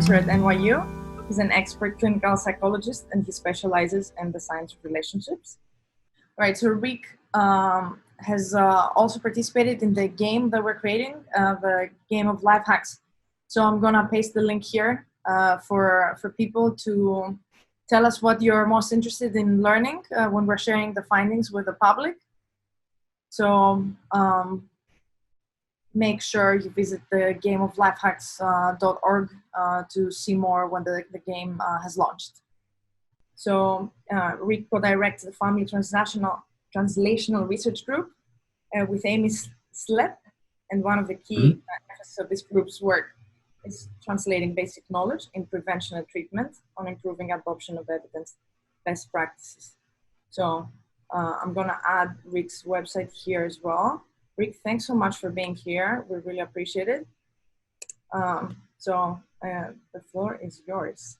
Professor at NYU. He's an expert clinical psychologist and he specializes in the science of relationships. All right, so Rick has also participated in the game that we're creating, the game of life hacks. So I'm gonna paste the link here for people to tell us what you're most interested in learning when we're sharing the findings with the public. So make sure you visit the gameoflifehacks.org to see more when the game has launched. So Rick co-directs the Family Translational Research Group with Amy Slepp, and one of the key emphasis of this group's work is translating basic knowledge in prevention and treatment on improving adoption of evidence best practices. So I'm gonna add Rick's website here as well. Rick, thanks so much for being here. We really appreciate it. The floor is yours.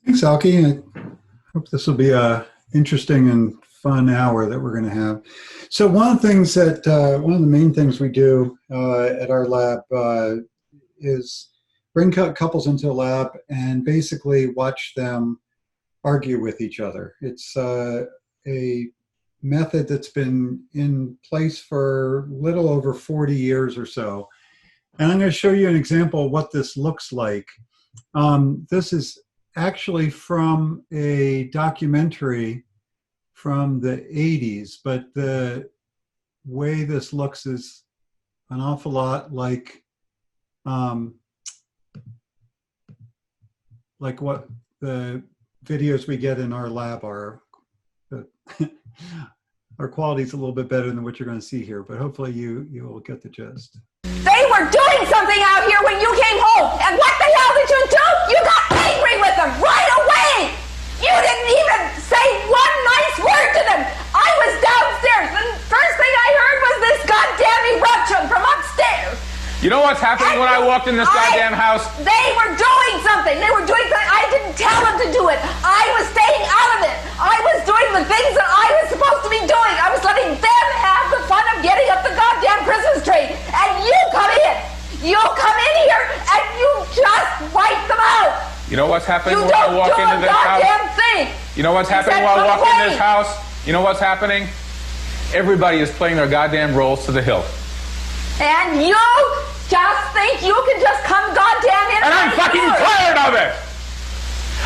Thanks, Alki. I hope this will be a interesting and fun hour that we're going to have. So one of the things that, one of the main things we do at our lab is bring couples into the lab and basically watch them argue with each other. It's a method that's been in place for a little over 40 years or so. And I'm going to show you an example of what this looks like. This is actually from a documentary from the 80s, but the way this looks is an awful lot like what the videos we get in our lab are. Our quality is a little bit better than what you're going to see here, but hopefully you will get the gist. They were doing something out here when you came home, and what the hell did you do? You got angry with them right away! You didn't even say one nice word to them! I was downstairs, and the first thing I heard was this goddamn eruption from upstairs! You know what's happening when I walked in this goddamn house? They were doing something! They were doing something! I didn't tell them to do it! I was staying out of it! I was doing the things that I was supposed to be doing! I was letting them have the fun of getting up the goddamn Christmas tree! And you come in! You come in here and you just wipe them out! You know what's happening when I walk into this house? You don't do a goddamn thing! You know what's happening while I walk in this house? You know what's happening? Everybody is playing their goddamn roles to the hilt. And you just think you can just come goddamn in and I'm fucking tired of it!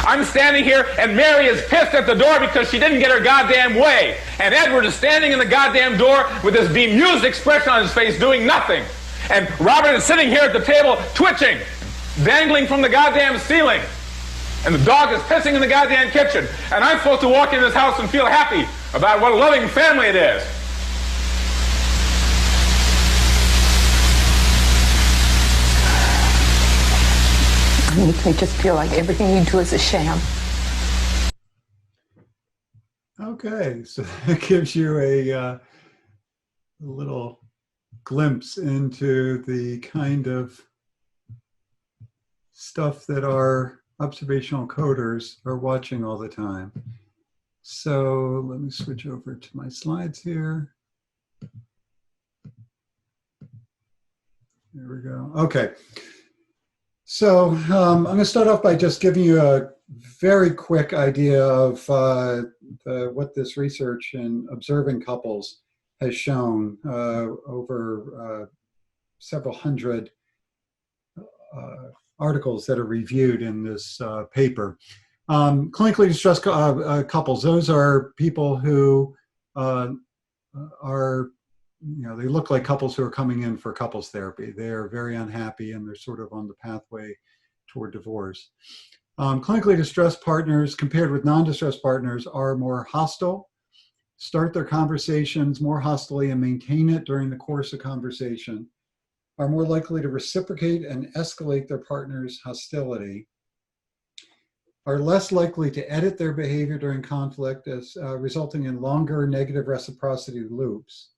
I'm standing here and Mary is pissed at the door because she didn't get her goddamn way. And Edward is standing in the goddamn door with this bemused expression on his face doing nothing. And Robert is sitting here at the table twitching, dangling from the goddamn ceiling. And the dog is pissing in the goddamn kitchen. And I'm supposed to walk in this house and feel happy about what a loving family it is. It makes me just feel like everything you do is a sham. Okay, so that gives you a little glimpse into the kind of stuff that our observational coders are watching all the time. So let me switch over to my slides here. There we go. Okay. So I'm going to start off by just giving you a very quick idea of what this research in observing couples has shown over several hundred articles that are reviewed in this paper. Clinically distressed couples, those are people who are, they look like couples who are coming in for couples therapy. They're very unhappy and they're sort of on the pathway toward divorce. Clinically distressed partners compared with non-distressed partners are more hostile, start their conversations more hostily and maintain it during the course of conversation, are more likely to reciprocate and escalate their partner's hostility, are less likely to edit their behavior during conflict, as resulting in longer negative reciprocity loops,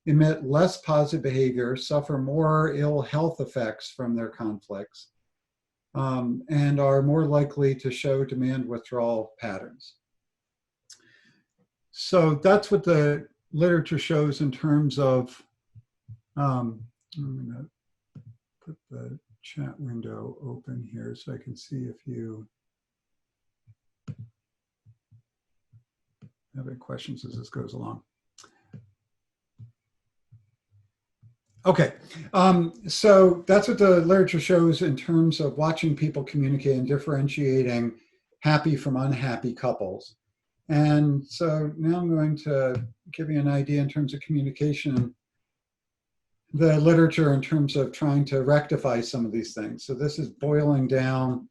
emit less positive behavior, suffer more ill health effects from their conflicts, and are more likely to show demand withdrawal patterns. So that's what the literature shows in terms of, I'm going to put the chat window open here so I can see if you have any questions as this goes along. Okay, so that's what the literature shows in terms of watching people communicate and differentiating happy from unhappy couples. And so now I'm going to give you an idea in terms of communication, the literature in terms of trying to rectify some of these things. So this is boiling down,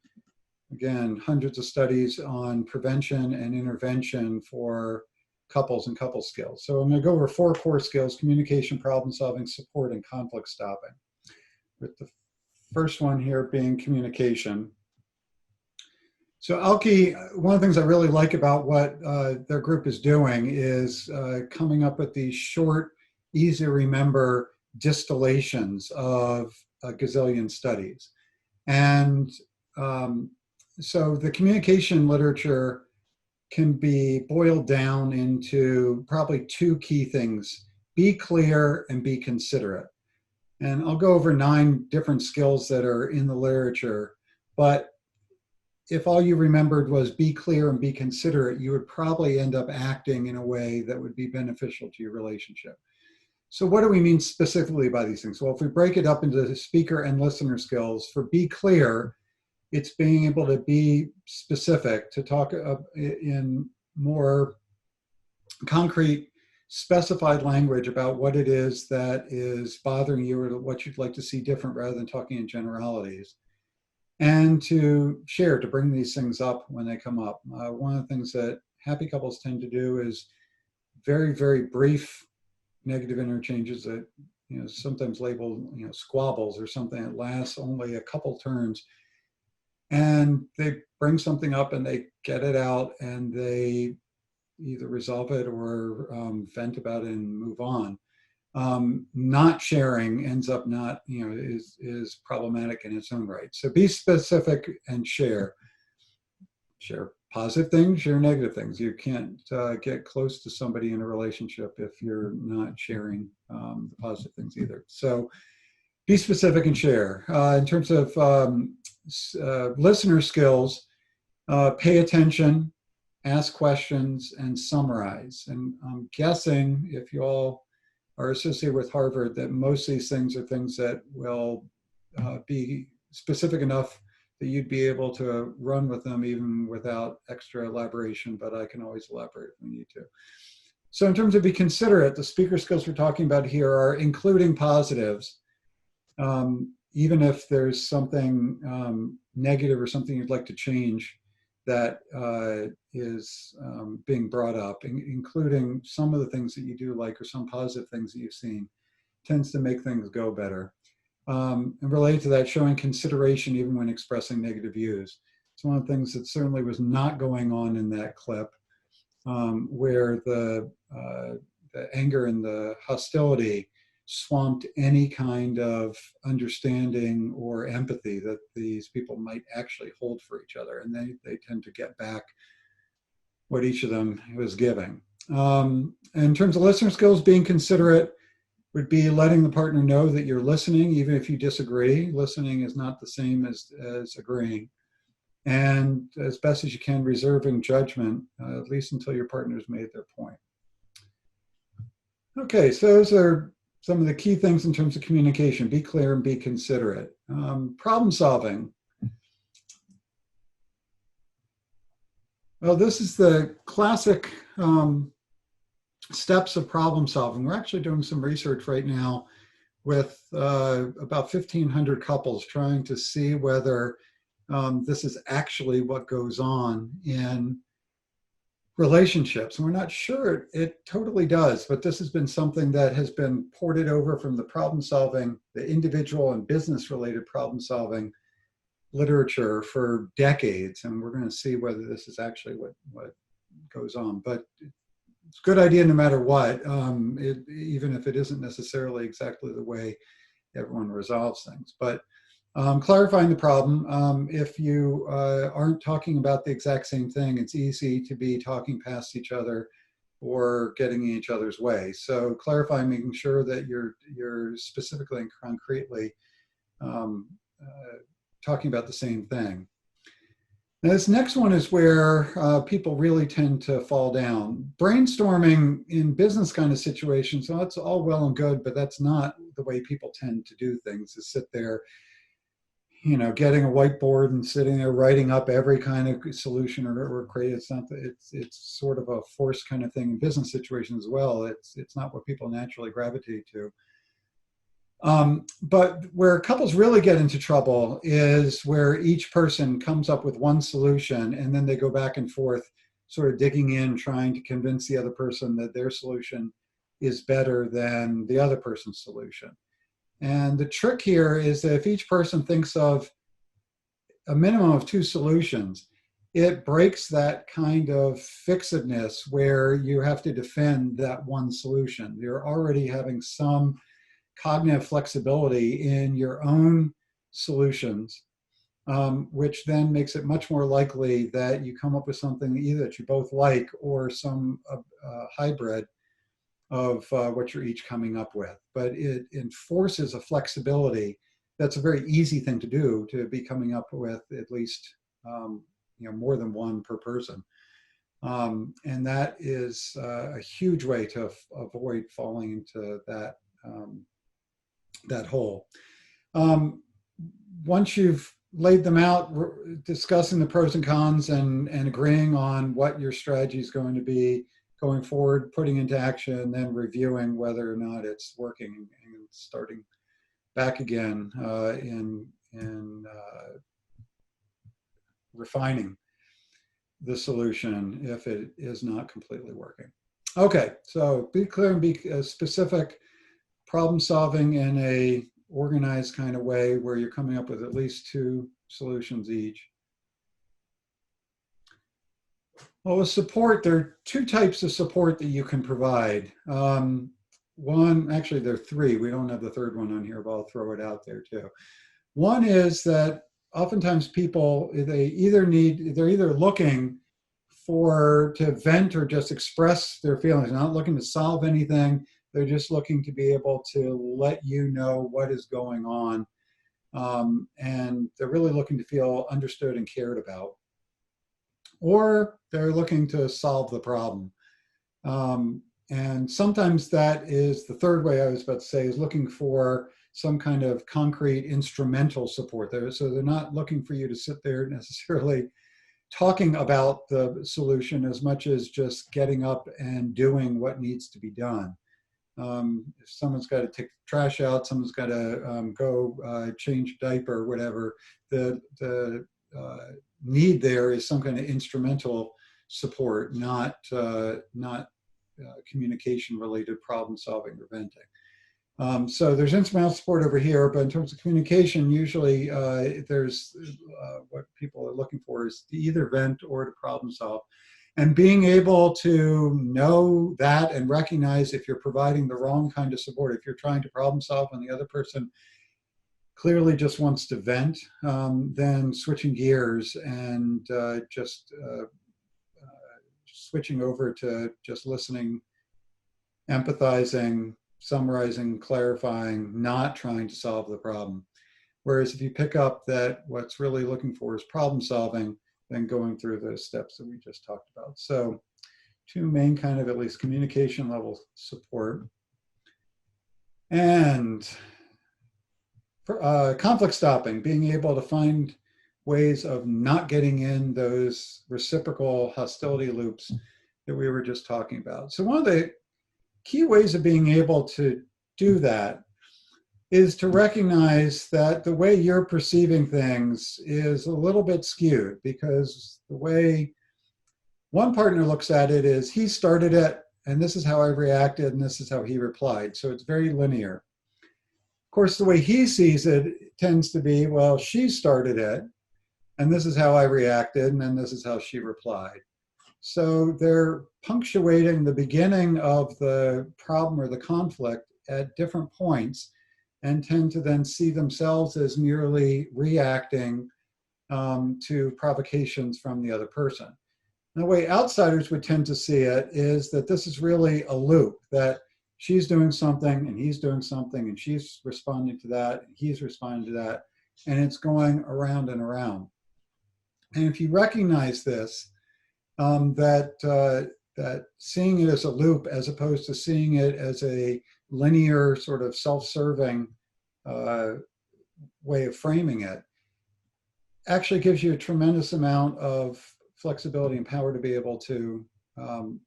again, hundreds of studies on prevention and intervention for couples and couple skills. So I'm going to go over 4 core skills: communication, problem solving, support, and conflict stopping. With the first one here being communication. So Alki, one of the things I really like about what their group is doing is coming up with these short, easy to remember distillations of a gazillion studies. And so the communication literature can be boiled down into probably 2 key things: be clear and be considerate. And I'll go over 9 different skills that are in the literature, but if all you remembered was be clear and be considerate, you would probably end up acting in a way that would be beneficial to your relationship. So what do we mean specifically by these things? Well, if we break it up into the speaker and listener skills, for be clear, it's being able to be specific, to talk in more concrete, specified language about what it is that is bothering you or what you'd like to see different, rather than talking in generalities. And to share, to bring these things up when they come up. One of the things that happy couples tend to do is very, very brief negative interchanges that, sometimes labeled, squabbles or something that lasts only a couple turns. And they bring something up and they get it out and they either resolve it or vent about it and move on. Not sharing ends up not, is problematic in its own right. So be specific and share. Share positive things, share negative things. You can't get close to somebody in a relationship if you're not sharing the positive things either. So be specific and share. In terms of listener skills, pay attention, ask questions, and summarize. And I'm guessing, if you all are associated with Harvard, that most of these things are things that will be specific enough that you'd be able to run with them even without extra elaboration, but I can always elaborate if we need to. So in terms of be considerate, the speaker skills we're talking about here are including positives. Even if there's something negative or something you'd like to change that is being brought up, including some of the things that you do like or some positive things that you've seen, tends to make things go better. And related to that, showing consideration even when expressing negative views. It's one of the things that certainly was not going on in that clip, where the anger and the hostility swamped any kind of understanding or empathy that these people might actually hold for each other. And they tend to get back what each of them was giving. In terms of listener skills, being considerate would be letting the partner know that you're listening, even if you disagree. Listening is not the same as agreeing. And as best as you can, reserving judgment, at least until your partner's made their point. Okay, so those are some of the key things in terms of communication. Be clear and be considerate. Problem solving. Well, this is the classic steps of problem solving. We're actually doing some research right now with about 1,500 couples, trying to see whether this is actually what goes on in relationships. And we're not sure it totally does, but this has been something that has been ported over from the problem solving, the individual and business related problem solving literature for decades. And we're going to see whether this is actually what goes on. But it's a good idea no matter what, even if it isn't necessarily exactly the way everyone resolves things. But clarifying the problem, if you aren't talking about the exact same thing, it's easy to be talking past each other or getting in each other's way. So clarifying, making sure that you're specifically and concretely talking about the same thing. Now, this next one is where people really tend to fall down. Brainstorming in business kind of situations, so that's all well and good, but that's not the way people tend to do things, is sit there, you know, getting a whiteboard and sitting there writing up every kind of solution or create something. It's sort of a forced kind of thing in business situations as well. It's not what people naturally gravitate to. But where couples really get into trouble is where each person comes up with one solution and then they go back and forth, sort of digging in, trying to convince the other person that their solution is better than the other person's solution. And the trick here is that if each person thinks of a minimum of 2 solutions, it breaks that kind of fixedness where you have to defend that one solution. You're already having some cognitive flexibility in your own solutions, which then makes it much more likely that you come up with something either that you both like or some hybrid of what you're each coming up with. But it enforces a flexibility that's a very easy thing to do, to be coming up with at least more than one per person. And that is a huge way to avoid falling into that hole. Once you've laid them out, discussing the pros and cons and agreeing on what your strategy is going to be going forward, putting into action, then reviewing whether or not it's working and starting back again in refining the solution if it is not completely working. Okay, so be clear and be specific. Problem solving in a organized kind of way where you're coming up with at least 2 solutions each. Well, with support, there are 2 types of support that you can provide. One, actually there are 3. We don't have the third one on here, but I'll throw it out there too. One is that oftentimes people, they're either looking to vent or just express their feelings, not looking to solve anything. They're just looking to be able to let you know what is going on. And they're really looking to feel understood and cared about. Or they're looking to solve the problem. And sometimes that is the third way I was about to say, is looking for some kind of concrete instrumental support there. So they're not looking for you to sit there necessarily talking about the solution as much as just getting up and doing what needs to be done. If someone's got to take the trash out, someone's got to go change a diaper or whatever, the need there is some kind of instrumental support, not communication-related problem solving or venting. So there's instrumental support over here, but in terms of communication, usually there's what people are looking for is to either vent or to problem solve. And being able to know that and recognize if you're providing the wrong kind of support, if you're trying to problem solve and the other person clearly just wants to vent, then switching gears and just switching over to just listening, empathizing, summarizing, clarifying, not trying to solve the problem. Whereas if you pick up that what's really looking for is problem solving, then going through those steps that we just talked about. So 2 main kind of at least communication level support. And for, conflict stopping, being able to find ways of not getting in those reciprocal hostility loops that we were just talking about. So one of the key ways of being able to do that is to recognize that the way you're perceiving things is a little bit skewed, because the way one partner looks at it is he started it and this is how I reacted and this is how he replied. So it's very linear. Of course, the way he sees it tends to be, well, she started it and this is how I reacted and then this is how she replied. So they're punctuating the beginning of the problem or the conflict at different points and tend to then see themselves as merely reacting to provocations from the other person. And the way outsiders would tend to see it is that this is really a loop, that she's doing something and he's doing something and she's responding to that and he's responding to that. and it's going around and around. And if you recognize this, that seeing it as a loop as opposed to seeing it as a linear sort of self-serving way of framing it, actually gives you a tremendous amount of flexibility and power to be able to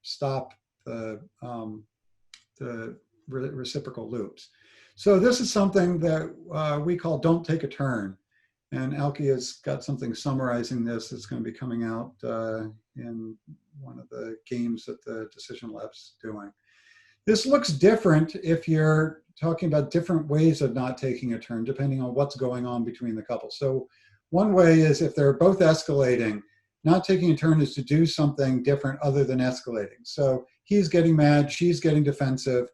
stop the reciprocal loops. So this is something that we call don't take a turn. And Alki has got something summarizing this that's going to be coming out in one of the games that the Decision Lab's doing. This looks different if you're talking about different ways of not taking a turn, depending on what's going on between the couple. So one way is if they're both escalating, not taking a turn is to do something different other than escalating. So he's getting mad, she's getting defensive.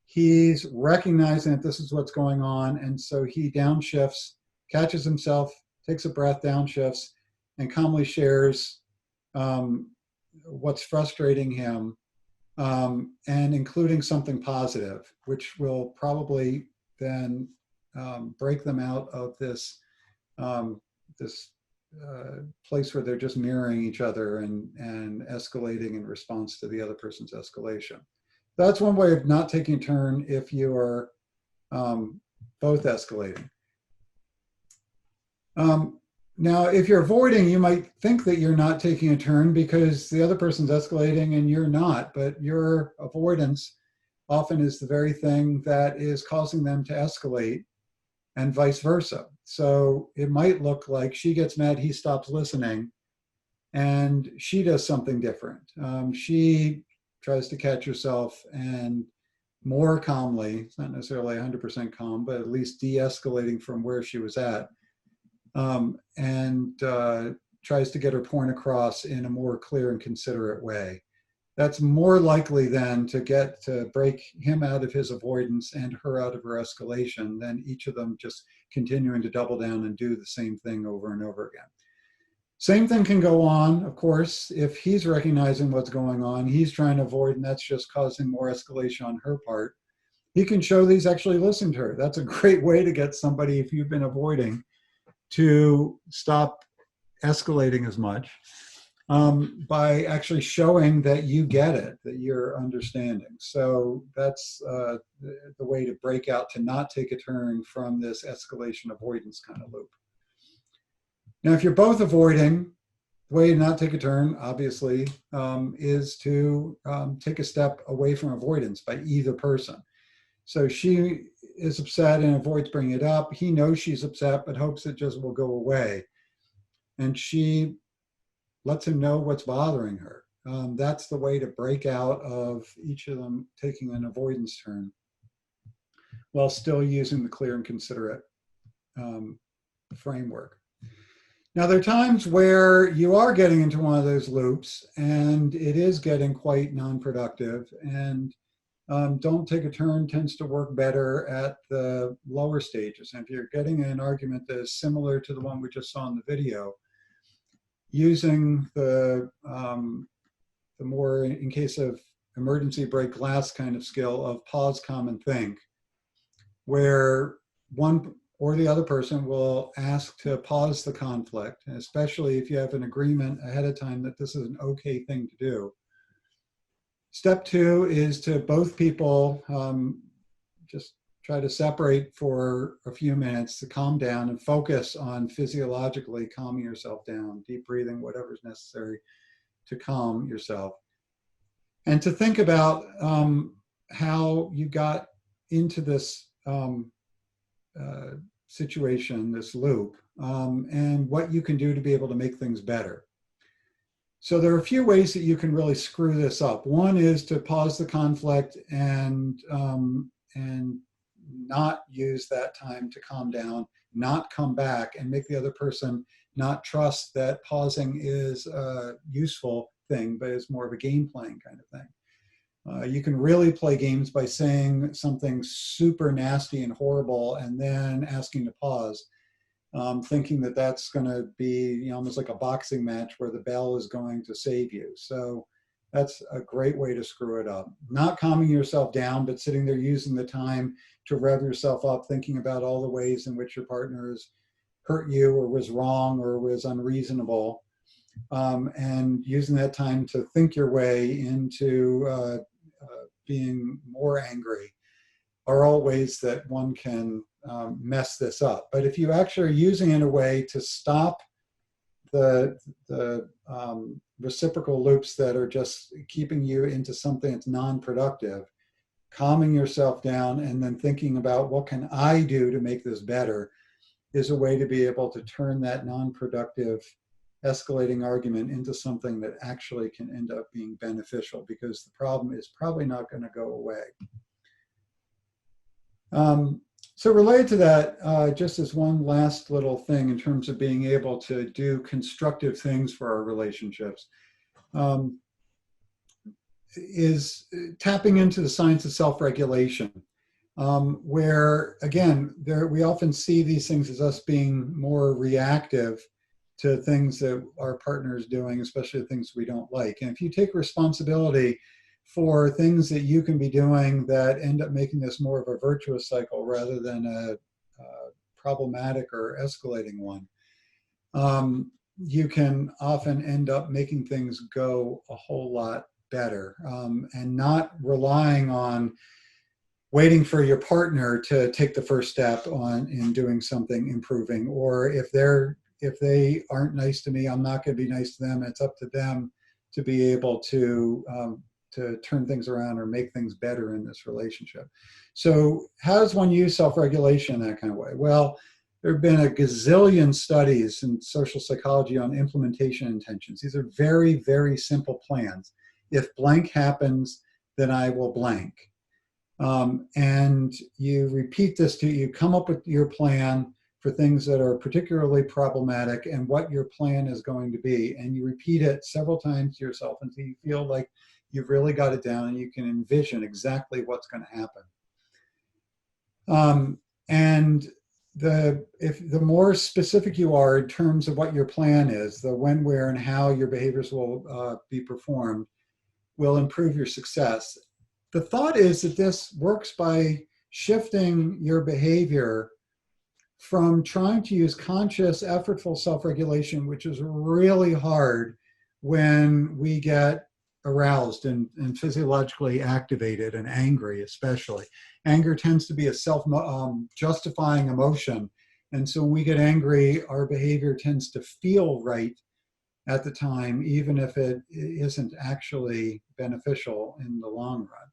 He's recognizing that this is what's going on, and so he downshifts, catches himself, takes a breath, downshifts, and calmly shares what's frustrating him, and including something positive, which will probably then break them out of this place where they're just mirroring each other and escalating in response to the other person's escalation. That's one way of not taking a turn if you are both escalating. Now, if you're avoiding, you might think that you're not taking a turn because the other person's escalating and you're not, but your avoidance often is the very thing that is causing them to escalate, and vice versa. So it might look like she gets mad, he stops listening, and she does something different. She tries to catch herself and more calmly, it's not necessarily 100% calm, but at least de-escalating from where she was at, and tries to get her point across in a more clear and considerate way. That's more likely then to break him out of his avoidance and her out of her escalation than each of them just continuing to double down and do the same thing over and over again. Same thing can go on, of course, if he's recognizing what's going on, he's trying to avoid, and that's just causing more escalation on her part. He can show that he's actually listened to her. That's a great way to get somebody, if you've been avoiding, to stop escalating as much, by actually showing that you get it, that you're understanding. So that's the way to break out, to not take a turn from this escalation avoidance kind of loop. Now, if you're both avoiding, the way to not take a turn, obviously, is to take a step away from avoidance by either person. So she is upset and avoids bringing it up. He knows she's upset, but hopes it just will go away. And she lets him know what's bothering her. That's the way to break out of each of them taking an avoidance turn while still using the clear and considerate framework. Now, there are times where you are getting into one of those loops and it is getting quite non-productive, and don't take a turn tends to work better at the lower stages. And if you're getting an argument that is similar to the one we just saw in the video, using the more, in case of emergency break glass kind of skill of pause, calm, and think, where one or the other person will ask to pause the conflict, especially if you have an agreement ahead of time that this is an okay thing to do. Step two is to both people just try to separate for a few minutes to calm down and focus on physiologically calming yourself down, deep breathing, whatever's necessary to calm yourself. And to think about how you got into this situation, this loop, and what you can do to be able to make things better. So there are a few ways that you can really screw this up. One is to pause the conflict and not use that time to calm down, not come back and make the other person not trust that pausing is a useful thing, but it's more of a game playing kind of thing. You can really play games by saying something super nasty and horrible and then asking to pause, thinking that that's going to be almost like a boxing match where the bell is going to save you. So that's a great way to screw it up. Not calming yourself down, but sitting there using the time to rev yourself up, thinking about all the ways in which your partner is hurt you or was wrong or was unreasonable, and using that time to think your way into being more angry are all ways that one can mess this up. But if you actually are using it in a way to stop the reciprocal loops that are just keeping you into something that's non-productive, calming yourself down and then thinking about what can I do to make this better is a way to be able to turn that non-productive escalating argument into something that actually can end up being beneficial, because the problem is probably not going to go away. So related to that, just as one last little thing in terms of being able to do constructive things for our relationships, is tapping into the science of self-regulation, where, again, we often see these things as us being more reactive to things that our partner is doing, especially things we don't like. And if you take responsibility for things that you can be doing that end up making this more of a virtuous cycle rather than a problematic or escalating one, you can often end up making things go a whole lot better, and not relying on waiting for your partner to take the first step in doing something improving, or if they aren't nice to me, I'm not going to be nice to them. It's up to them to be able to turn things around or make things better in this relationship. So how does one use self-regulation in that kind of way? Well, there have been a gazillion studies in social psychology on implementation intentions. These are very, very simple plans. If blank happens, then I will blank. And you repeat this you come up with your plan for things that are particularly problematic and what your plan is going to be. And you repeat it several times to yourself until you feel like you've really got it down and you can envision exactly what's going to happen. And the more specific you are in terms of what your plan is, the when, where, and how your behaviors will be performed will improve your success. The thought is that this works by shifting your behavior from trying to use conscious, effortful self-regulation, which is really hard when we get aroused and physiologically activated and angry especially. Anger tends to be a self-justifying emotion. And so when we get angry, our behavior tends to feel right at the time, even if it isn't actually beneficial in the long run.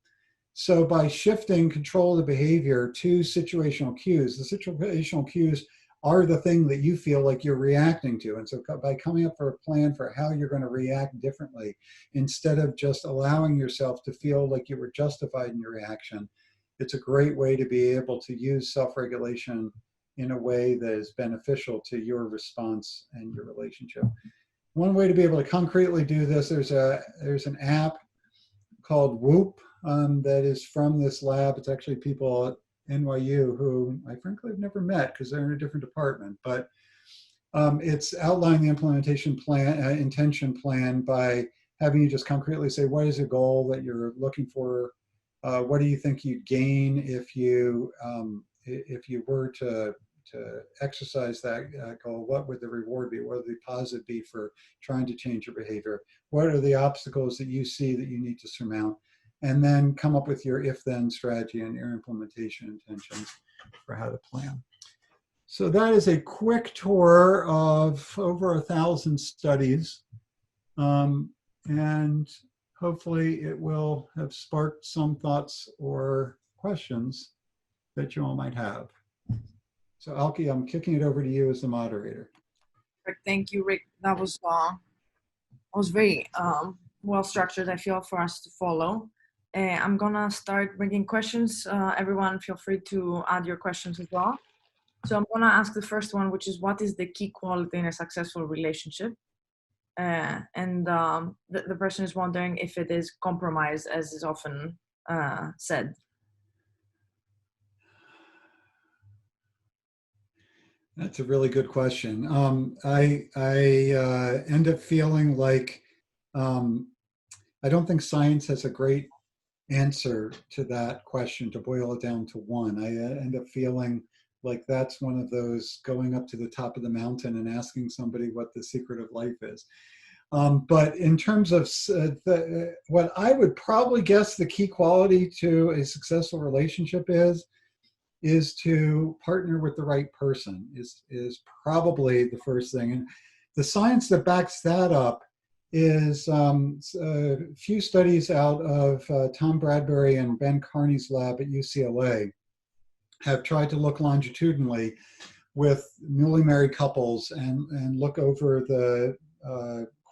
So by shifting control of the behavior to situational cues, the situational cues are the thing that you feel like you're reacting to. And so by coming up for a plan for how you're going to react differently, instead of just allowing yourself to feel like you were justified in your reaction, it's a great way to be able to use self-regulation in a way that is beneficial to your response and your relationship. One way to be able to concretely do this, there's an app called Whoop that is from this lab. It's actually people at NYU who I frankly have never met because they're in a different department, but it's outlining the implementation plan, intention plan by having you just concretely say, what is a goal that you're looking for? What do you think you'd gain if you were to exercise that goal? What would the reward be? What would the positive be for trying to change your behavior? What are the obstacles that you see that you need to surmount? And then come up with your if-then strategy and your implementation intentions for how to plan. So that is a quick tour of over 1,000 studies. And hopefully it will have sparked some thoughts or questions that you all might have. So Alki, I'm kicking it over to you as the moderator. Thank you, Rick. That was very well structured, I feel, for us to follow. I'm gonna start bringing questions. Everyone feel free to add your questions as well. So I'm gonna ask the first one, which is, what is the key quality in a successful relationship? The person is wondering if it is compromise, as is often said. That's a really good question. I end up feeling like I don't think science has a great answer to that question, to boil it down to one. I end up feeling like that's one of those going up to the top of the mountain and asking somebody what the secret of life is. But in terms of what I would probably guess the key quality to a successful relationship is to partner with the right person is probably the first thing. And the science that backs that up is a few studies out of Tom Bradbury and Ben Carney's lab at UCLA have tried to look longitudinally with newly married couples and look over the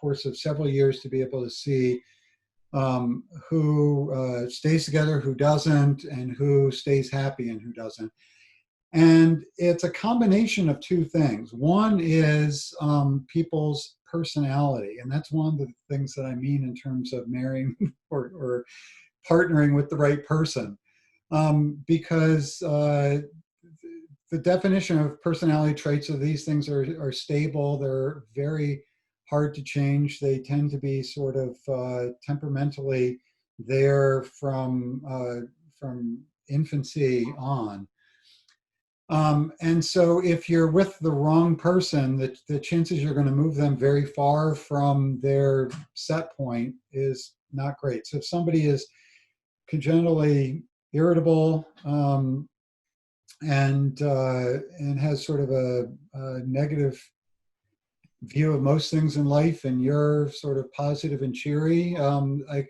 course of several years to be able to see who stays together, who doesn't, and who stays happy and who doesn't. And it's a combination of two things. One is people's personality, and that's one of the things that I mean in terms of marrying or partnering with the right person. Because the definition of personality traits of these things are stable. They're very hard to change. They tend to be sort of temperamentally there from infancy on. And so if you're with the wrong person, the chances you're going to move them very far from their set point is not great. So if somebody is congenitally irritable and has sort of a negative view of most things in life, and you're sort of positive and cheery,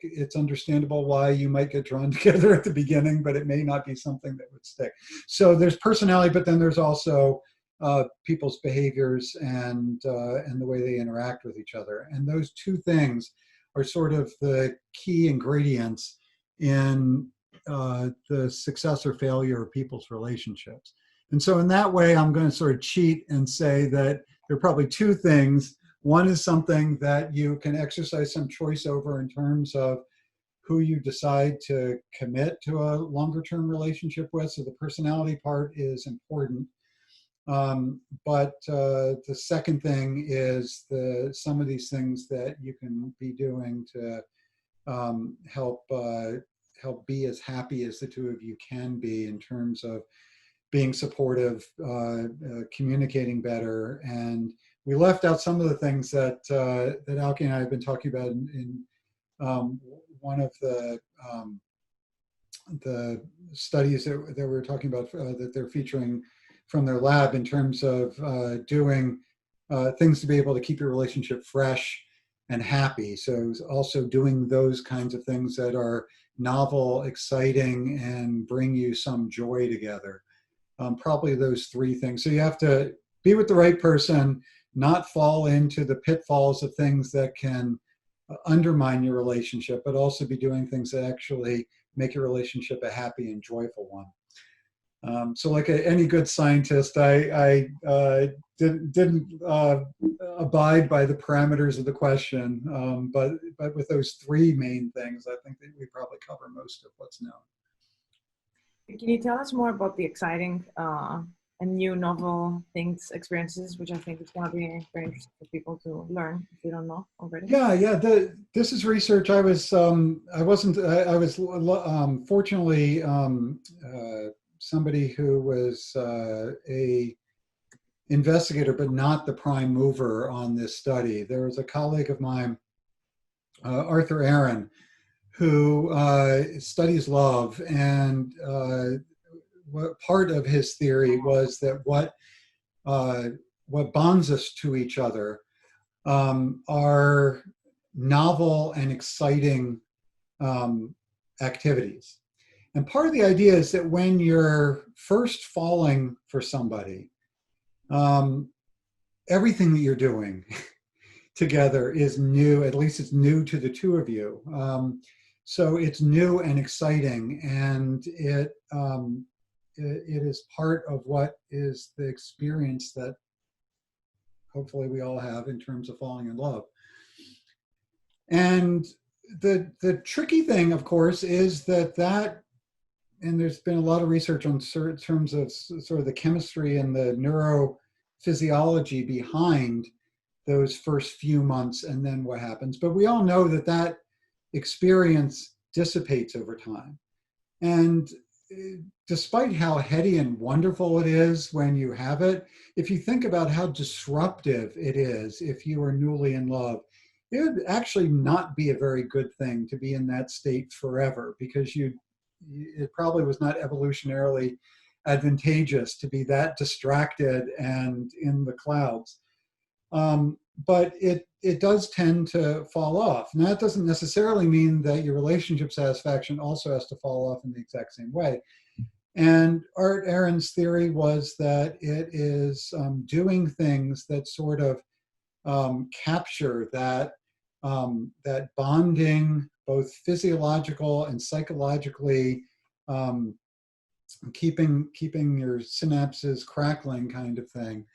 it's understandable why you might get drawn together at the beginning, but it may not be something that would stick. So there's personality, but then there's also people's behaviors and the way they interact with each other. And those two things are sort of the key ingredients in the success or failure of people's relationships. And so in that way, I'm going to sort of cheat and say that there are probably two things. One is something that you can exercise some choice over in terms of who you decide to commit to a longer term relationship with. So the personality part is important. But the second thing is some of these things that you can be doing to help be as happy as the two of you can be in terms of being supportive, communicating better. And we left out some of the things that Alki and I have been talking about in one of the studies that we were talking about that they're featuring from their lab in terms of doing things to be able to keep your relationship fresh and happy. So also doing those kinds of things that are novel, exciting, and bring you some joy together. Probably those three things. So you have to be with the right person, not fall into the pitfalls of things that can undermine your relationship, but also be doing things that actually make your relationship a happy and joyful one. So like any good scientist, I didn't abide by the parameters of the question, but with those three main things, I think that we probably cover most of what's known. Can you tell us more about the exciting and new novel experiences, which I think is going to be very interesting for people to learn if they don't know already? Yeah. This is research. I was fortunately somebody who was a investigator, but not the prime mover on this study. There was a colleague of mine, Arthur Aaron, who studies love, and part of his theory was that what bonds us to each other are novel and exciting activities. And part of the idea is that when you're first falling for somebody, everything that you're doing together is new. At least it's new to the two of you. So it's new and exciting, and it is part of what is the experience that hopefully we all have in terms of falling in love. And the tricky thing, of course, is that, and there's been a lot of research on terms of sort of the chemistry and the neurophysiology behind those first few months and then what happens. But we all know that experience dissipates over time. And despite how heady and wonderful it is when you have it, if you think about how disruptive it is if you are newly in love, it would actually not be a very good thing to be in that state forever, because it probably was not evolutionarily advantageous to be that distracted and in the clouds. But it does tend to fall off. And that doesn't necessarily mean that your relationship satisfaction also has to fall off in the exact same way. And Art Aaron's theory was that it is doing things that sort of capture that that bonding, both physiological and psychologically, keeping your synapses crackling kind of thing.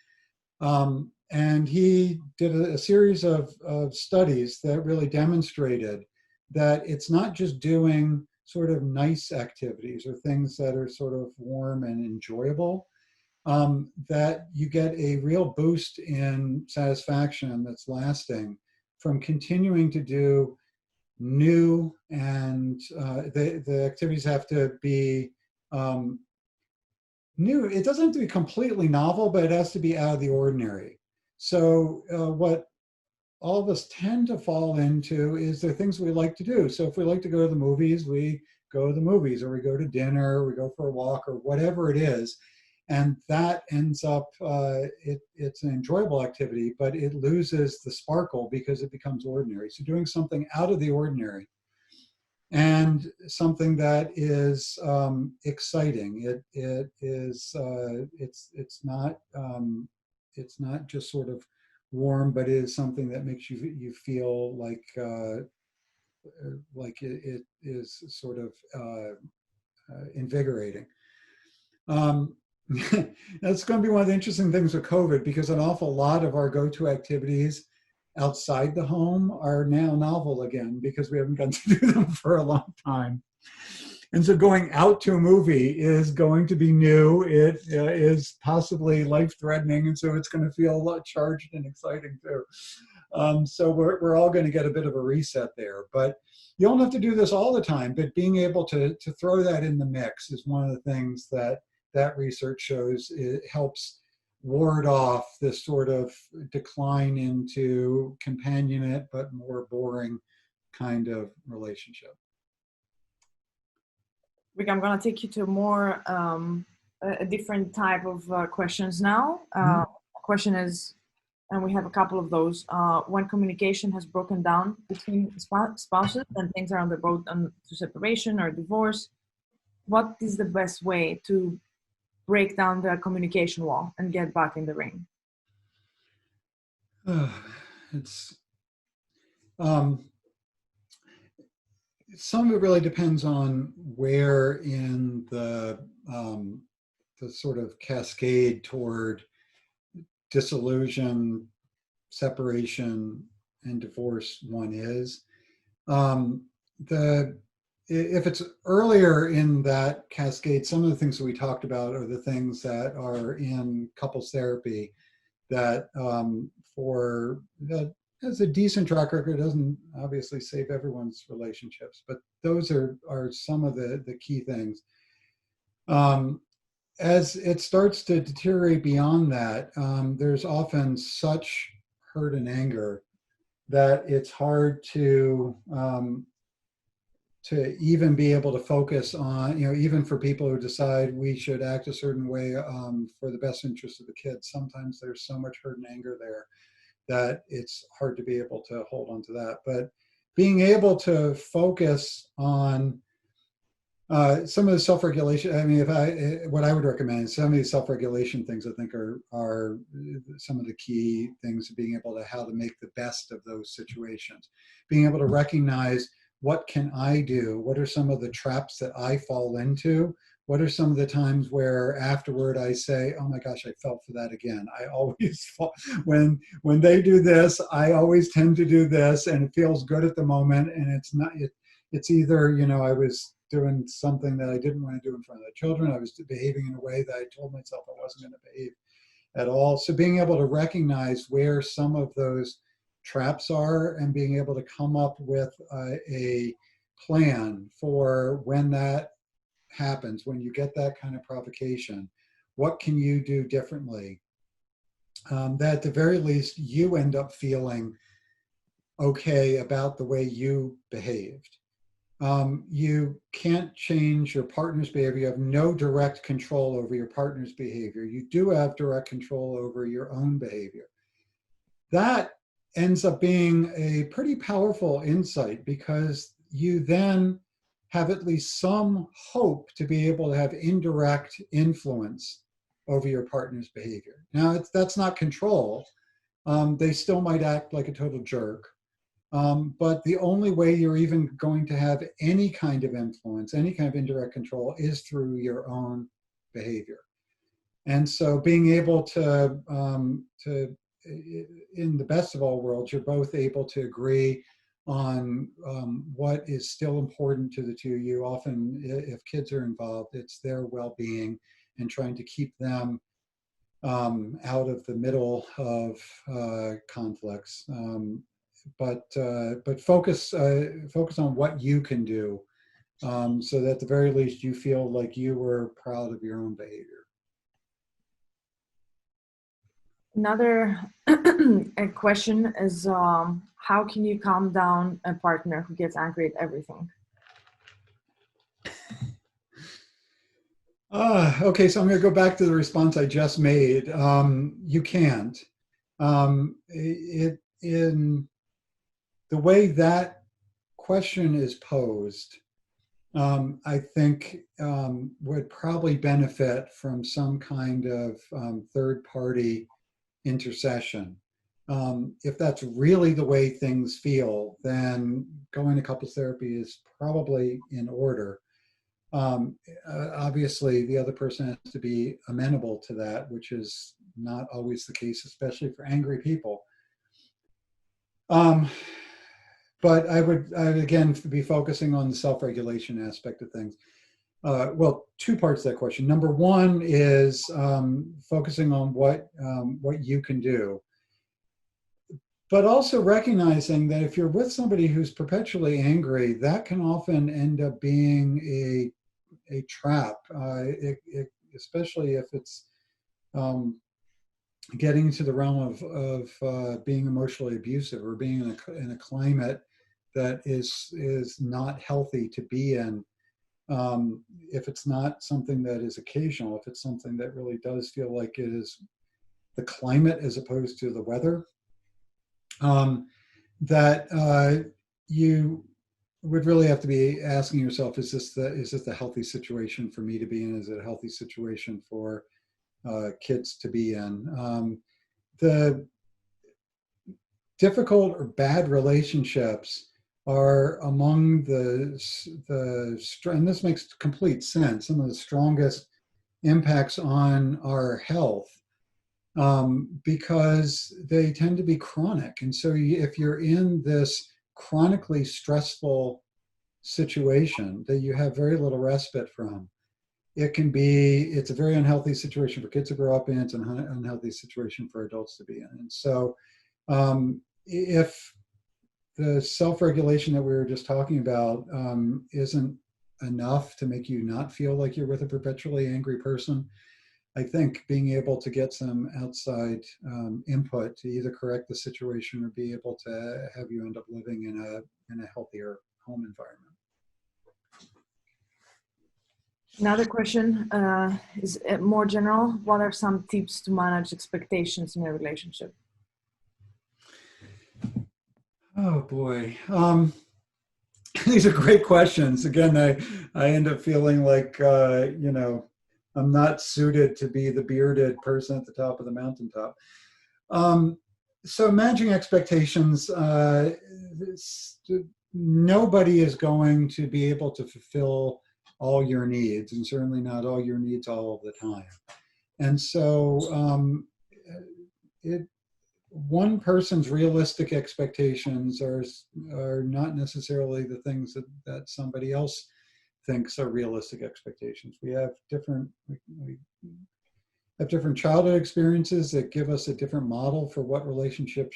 And he did a series of studies that really demonstrated that it's not just doing sort of nice activities or things that are sort of warm and enjoyable, that you get a real boost in satisfaction that's lasting from continuing to do new, and the activities have to be new. It doesn't have to be completely novel, but it has to be out of the ordinary. So what all of us tend to fall into is the things we like to do. So if we like to go to the movies, we go to the movies, or we go to dinner, or we go for a walk, or whatever it is. And that ends up, it's an enjoyable activity, but it loses the sparkle because it becomes ordinary. So doing something out of the ordinary and something that is exciting. It's not just sort of warm, but it is something that makes you feel like it is sort of invigorating. That's going to be one of the interesting things with COVID, because an awful lot of our go-to activities outside the home are now novel again, because we haven't gotten to do them for a long time. And so going out to a movie is going to be new. It is possibly life-threatening, and so it's going to feel a lot charged and exciting too. So we're all going to get a bit of a reset there. But you don't have to do this all the time, but being able to throw that in the mix is one of the things that research shows it helps ward off this sort of decline into companionate but more boring kind of relationship. Rick, I'm going to take you to more a different type of questions now. Question is, and we have a couple of those, when communication has broken down between spouses and things are on the road to separation or divorce, what is the best way to break down the communication wall and get back in the ring? It's some of it really depends on where in the sort of cascade toward disillusion, separation, and divorce one is. If it's earlier in that cascade, some of the things that we talked about are the things that are in couples therapy that has a decent track record. It doesn't obviously save everyone's relationships, but those are some of the key things. As it starts to deteriorate beyond that, there's often such hurt and anger that it's hard to even be able to focus on, even for people who decide we should act a certain way for the best interest of the kids. Sometimes there's so much hurt and anger there that it's hard to be able to hold on to that. But being able to focus on some of the self-regulation, what I would recommend is some of these self-regulation things I think are some of the key things of being able to how to make the best of those situations. Being able to recognize, what can I do? What are some of the traps that I fall into? What are some of the times where afterward I say, oh my gosh, I fell for that again. I always fall, when they do this, I always tend to do this, and it feels good at the moment. And it's either, I was doing something that I didn't want to do in front of the children. I was behaving in a way that I told myself I wasn't going to behave at all. So being able to recognize where some of those traps are and being able to come up with a plan for when that happens, when you get that kind of provocation, what can you do differently? That at the very least, you end up feeling okay about the way you behaved. You can't change your partner's behavior. You have no direct control over your partner's behavior. You do have direct control over your own behavior. That ends up being a pretty powerful insight, because you then have at least some hope to be able to have indirect influence over your partner's behavior. Now, that's not control. They still might act like a total jerk. But the only way you're even going to have any kind of influence, any kind of indirect control, is through your own behavior. And so being able to in the best of all worlds, you're both able to agree on what is still important to the two of you. Often, if kids are involved, it's their well-being and trying to keep them out of the middle of conflicts. But focus on what you can do, so that at the very least you feel like you were proud of your own behavior. Another a question is, how can you calm down a partner who gets angry at everything? Okay, so I'm going to go back to the response I just made. You can't. In the way that question is posed, I think would probably benefit from some kind of third-party intercession. If that's really the way things feel, then going to couples therapy is probably in order. Obviously, the other person has to be amenable to that, which is not always the case, especially for angry people. But I would again be focusing on the self-regulation aspect of things. Well, two parts to that question. Number one is focusing on what you can do, but also recognizing that if you're with somebody who's perpetually angry, that can often end up being a trap, especially if it's getting into the realm of being emotionally abusive, or being in a climate that is not healthy to be in. If it's not something that is occasional, if it's something that really does feel like it is the climate as opposed to the weather, that you would really have to be asking yourself, is this a healthy situation for me to be in? Is it a healthy situation for kids to be in? The difficult or bad relationships are among and this makes complete sense, some of the strongest impacts on our health, because they tend to be chronic. And so if you're in this chronically stressful situation that you have very little respite from, it's a very unhealthy situation for kids to grow up in. It's an unhealthy situation for adults to be in. And so if the self-regulation that we were just talking about isn't enough to make you not feel like you're with a perpetually angry person, I think being able to get some outside input to either correct the situation or be able to have you end up living in a healthier home environment. Another question is more general. What are some tips to manage expectations in a relationship? Oh boy, these are great questions. Again, I end up feeling like I'm not suited to be the bearded person at the top of the mountaintop. So managing expectations, nobody is going to be able to fulfill all your needs, and certainly not all your needs all of the time. And so one person's realistic expectations are not necessarily the things that somebody else thinks are realistic expectations. We have different childhood experiences that give us a different model for what relationships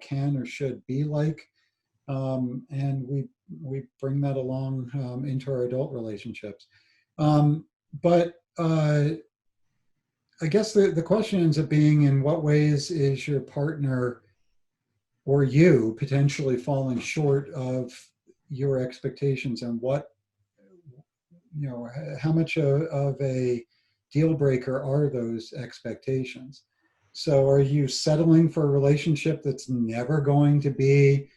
can or should be like, and we bring that along into our adult relationships. But I guess the question ends up being, in what ways is your partner or you potentially falling short of your expectations, and what, how much of a deal breaker are those expectations? So are you settling for a relationship that's never going to be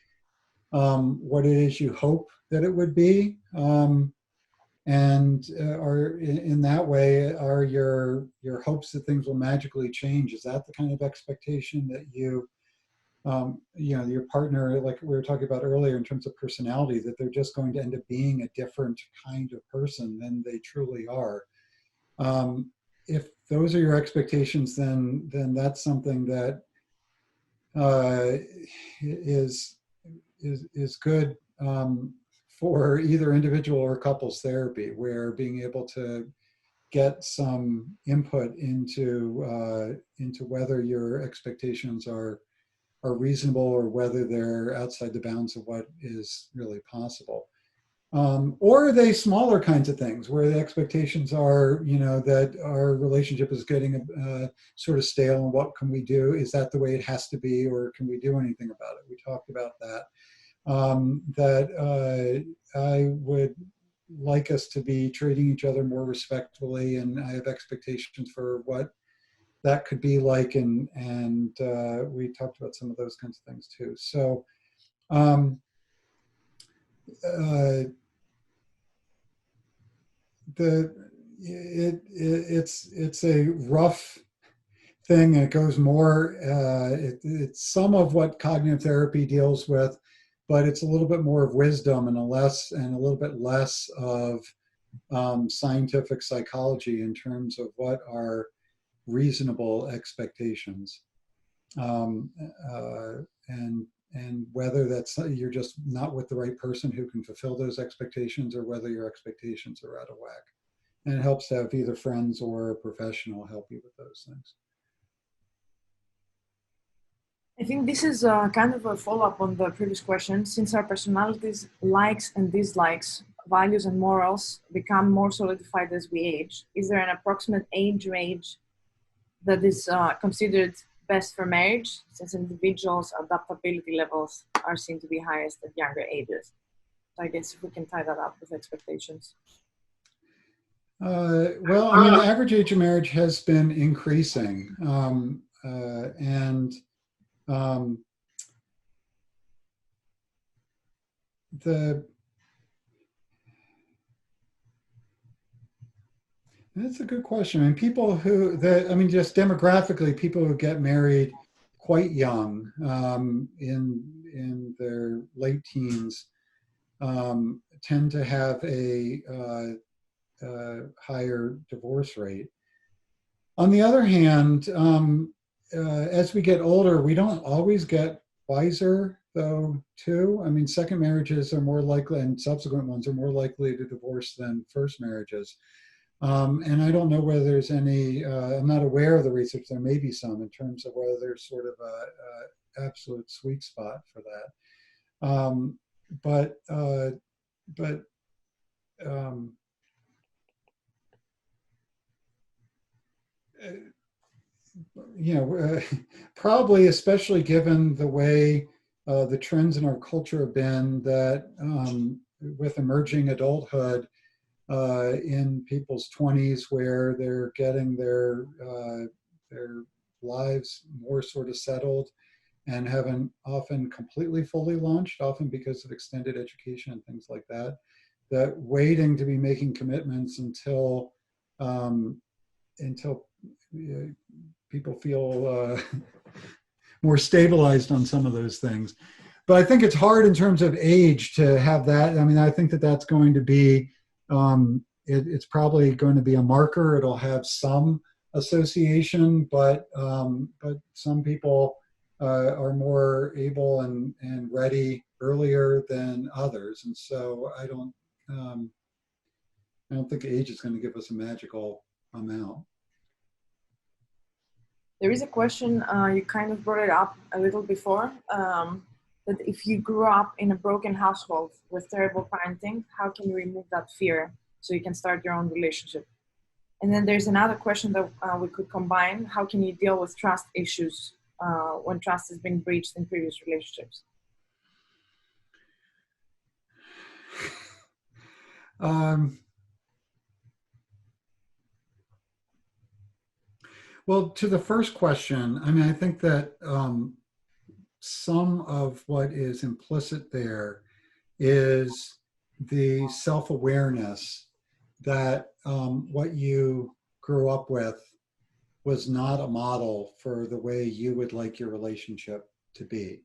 what it is you hope that it would be? And are in that way, are your hopes that things will magically change? Is that the kind of expectation that your partner, like we were talking about earlier in terms of personality, that they're just going to end up being a different kind of person than they truly are? If those are your expectations, then that's something that is good for either individual or couples therapy, where being able to get some input into whether your expectations are reasonable, or whether they're outside the bounds of what is really possible. Or are they smaller kinds of things where the expectations are, that our relationship is getting sort of stale, and what can we do? Is that the way it has to be, or can we do anything about it? We talked about that. I would like us to be treating each other more respectfully, and I have expectations for what that could be like, and we talked about some of those kinds of things too. So it's a rough thing, and it goes more, it's some of what cognitive therapy deals with, but it's a little bit more of wisdom and a little bit less of scientific psychology in terms of what are reasonable expectations, and whether that's, you're just not with the right person who can fulfill those expectations, or whether your expectations are out of whack. And it helps to have either friends or a professional help you with those things. I think this is kind of a follow-up on the previous question. Since our personalities, likes and dislikes, values and morals become more solidified as we age, is there an approximate age range that is considered best for marriage, since individuals' adaptability levels are seen to be highest at younger ages? So I guess if we can tie that up with expectations. Well, I mean, the average age of marriage has been increasing, that's a good question. I mean, just demographically, people who get married quite young, in their late teens, tend to have a higher divorce rate. On the other hand, as we get older, we don't always get wiser, though, too. I mean, second marriages are more likely, and subsequent ones are more likely to divorce than first marriages. And I don't know whether there's any, I'm not aware of the research, there may be some, in terms of whether there's sort of a absolute sweet spot for that. Probably, especially given the way the trends in our culture have been, that with emerging adulthood, in people's 20s, where they're getting their lives more sort of settled, and haven't often completely fully launched, often because of extended education and things like that, that waiting to be making commitments until people feel more stabilized on some of those things. But I think it's hard in terms of age to have that. I mean, I think that that's going to be, it's probably going to be a marker. It'll have some association, but some people are more able and ready earlier than others. And so I don't think age is going to give us a magical amount. There is a question, you kind of brought it up a little before, that if you grew up in a broken household with terrible parenting, how can you remove that fear so you can start your own relationship. And then there's another question that we could combine. How can you deal with trust issues when trust has been breached in previous relationships? Well, to the first question, I mean, I think that some of what is implicit there is the self-awareness that what you grew up with was not a model for the way you would like your relationship to be.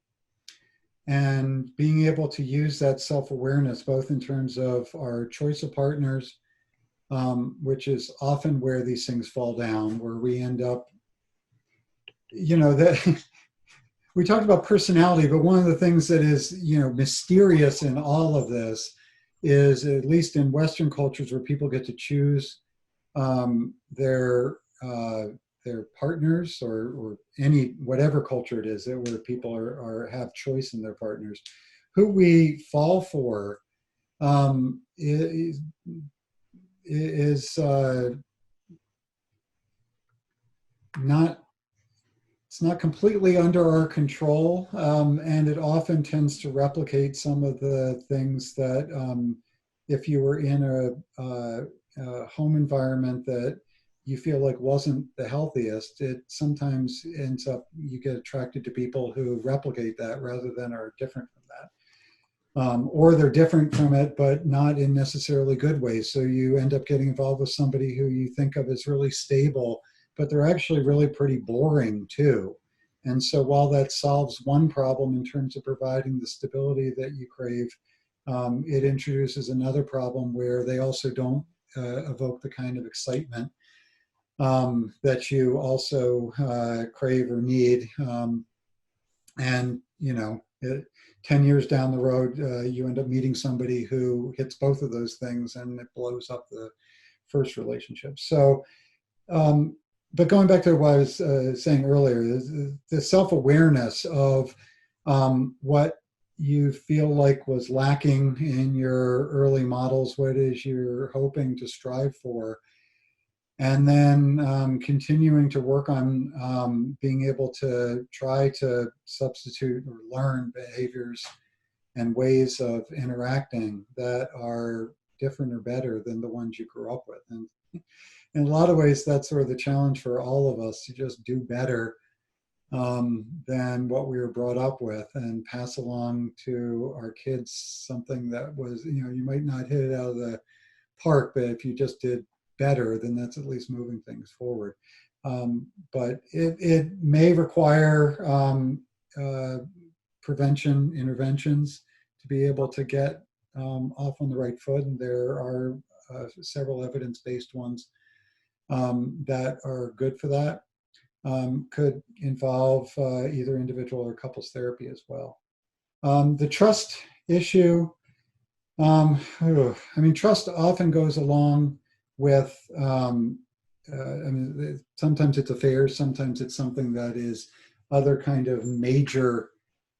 And being able to use that self-awareness, both in terms of our choice of partners, which is often where these things fall down, where we end up, you know, that we talked about personality, but one of the things that is, you know, mysterious in all of this is, at least in Western cultures where people get to choose their partners, or any, whatever culture it is, where people have choice in their partners, who we fall for is not, it's not completely under our control, and it often tends to replicate some of the things that if you were in a home environment that you feel like wasn't the healthiest, it sometimes ends up, you get attracted to people who replicate that rather than are different from that. Or they're different from it, but not in necessarily good ways. So you end up getting involved with somebody who you think of as really stable, but they're actually really pretty boring too. And so while that solves one problem in terms of providing the stability that you crave, it introduces another problem where they also don't evoke the kind of excitement that you also crave or need. And, you know, 10 years down the road, you end up meeting somebody who hits both of those things, and it blows up the first relationship. So, but going back to what I was saying earlier, the self-awareness of what you feel like was lacking in your early models, what it is you're hoping to strive for, and then continuing to work on being able to try to substitute or learn behaviors and ways of interacting that are different or better than the ones you grew up with. And in a lot of ways, that's sort of the challenge for all of us, to just do better than what we were brought up with, and pass along to our kids something that was, you know, you might not hit it out of the park, but if you just did better, then that's at least moving things forward. But it may require prevention interventions to be able to get off on the right foot. And there are several evidence-based ones that are good for that. Could involve either individual or couples therapy as well. The trust issue, I mean, trust often goes along with, I mean, sometimes it's affairs, sometimes it's something that is other kind of major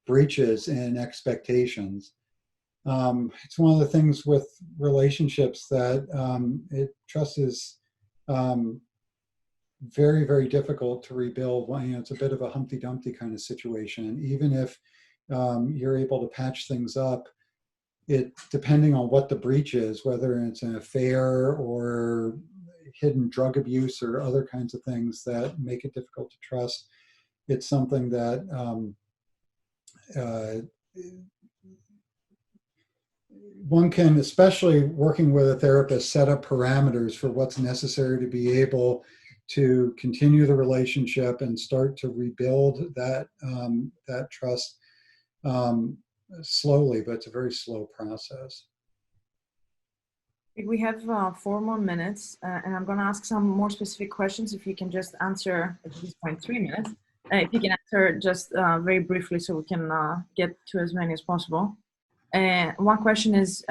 breaches in expectations. It's one of the things with relationships that trust is very, very difficult to rebuild. Well, you know, it's a bit of a Humpty Dumpty kind of situation. Even if you're able to patch things up, it, depending on what the breach is, whether it's an affair or hidden drug abuse or other kinds of things that make it difficult to trust, it's something that one can, especially working with a therapist, set up parameters for what's necessary to be able to continue the relationship and start to rebuild that that trust slowly, but it's a very slow process. We have 4 more minutes, and I'm going to ask some more specific questions. If you can just answer at this point 3 minutes. If you can answer just very briefly, so we can get to as many as possible. One question is,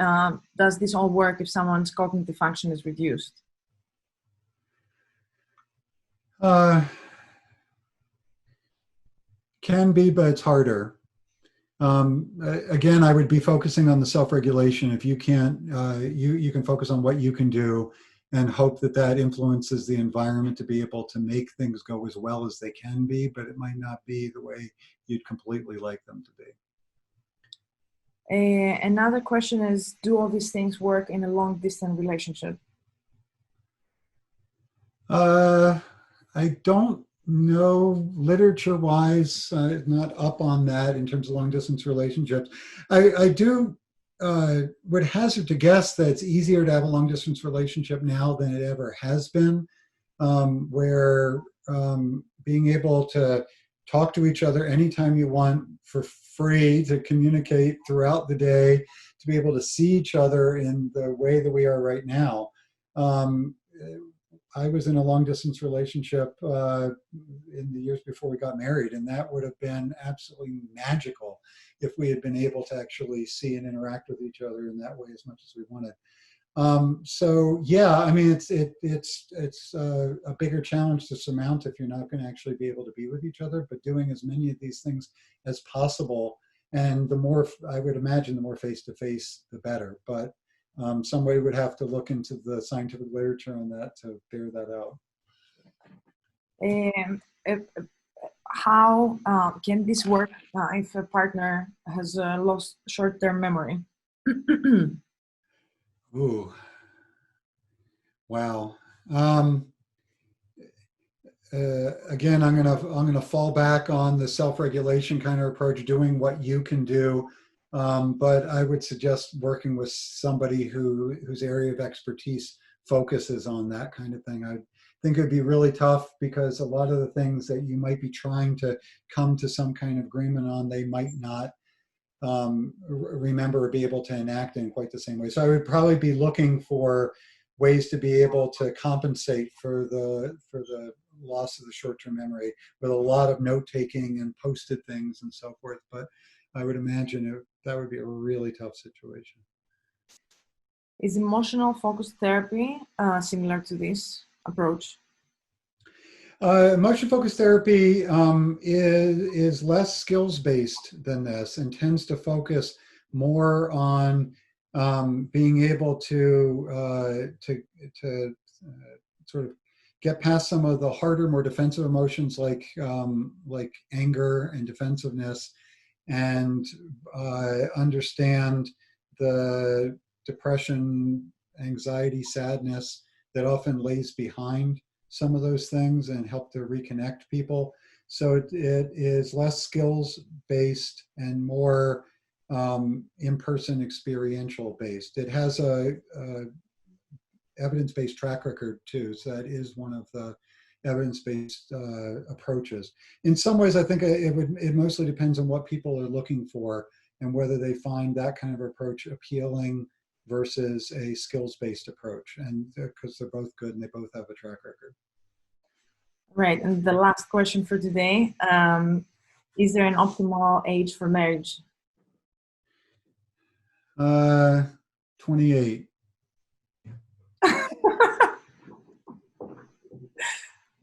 does this all work if someone's cognitive function is reduced? Can be, but it's harder. Again, I would be focusing on the self-regulation. If you can't, you can focus on what you can do and hope that that influences the environment to be able to make things go as well as they can be, but it might not be the way you'd completely like them to be. Another question is, do all these things work in a long distance relationship? I don't know literature wise, not up on that in terms of long distance relationships. I do would hazard to guess that it's easier to have a long distance relationship now than it ever has been, where being able to talk to each other anytime you want for free, to communicate throughout the day, to be able to see each other in the way that we are right now. I was in a long distance relationship in the years before we got married, and that would have been absolutely magical if we had been able to actually see and interact with each other in that way as much as we wanted. So yeah, I mean, it's a bigger challenge to surmount if you're not going to actually be able to be with each other, but doing as many of these things as possible. And the more, I would imagine, the more face-to-face, the better. But somebody would have to look into the scientific literature on that to bear that out. How can this work if a partner has lost short-term memory? Ooh, wow. Again, I'm gonna fall back on the self-regulation kind of approach, doing what you can do. But I would suggest working with somebody whose area of expertise focuses on that kind of thing. I think it'd be really tough because a lot of the things that you might be trying to come to some kind of agreement on, they might not remember or be able to enact in quite the same way. So I would probably be looking for ways to be able to compensate for the loss of the short-term memory with a lot of note-taking and posted things and so forth. But I would imagine that would be a really tough situation. Is emotional focused therapy similar to this approach? Emotion focused therapy is less skills based than this, and tends to focus more on being able to sort of get past some of the harder, more defensive emotions like anger and defensiveness, and understand the depression, anxiety, sadness that often lays behind some of those things, and help to reconnect people. So it is less skills based and more in-person experiential based. It has a evidence-based track record too, so that is one of the evidence-based approaches. In some ways, I think it mostly depends on what people are looking for and whether they find that kind of approach appealing versus a skills-based approach, and because they're both good and they both have a track record. Right, and the last question for today, is there an optimal age for marriage? 28.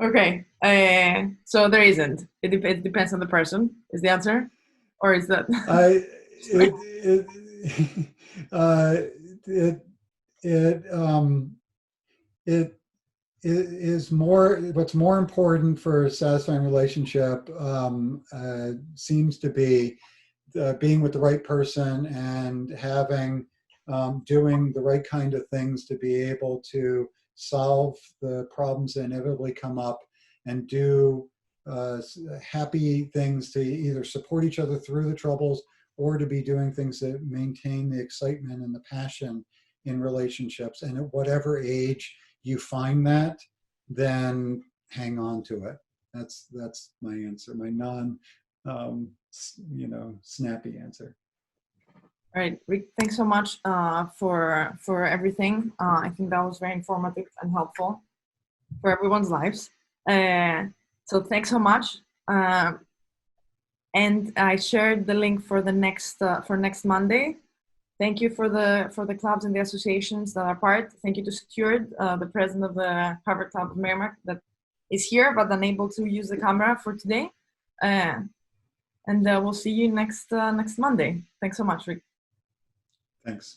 Okay, so there isn't. It depends on the person, is the answer? Or is that? It is more, what's more important for a satisfying relationship seems to be being with the right person and having doing the right kind of things to be able to solve the problems that inevitably come up, and do happy things to either support each other through the troubles, or to be doing things that maintain the excitement and the passion in relationships. And at whatever age you find that, then hang on to it. That's my answer, my snappy answer. All right, Rick, thanks so much for everything. I think that was very informative and helpful for everyone's lives. So thanks so much. And I shared the link for the next Monday. Thank you for the clubs and the associations that are part. Thank you to Stuart, the president of the Harvard Club of Merrimack, that is here but unable to use the camera for today. And we'll see you next Monday. Thanks so much, Rick. Thanks.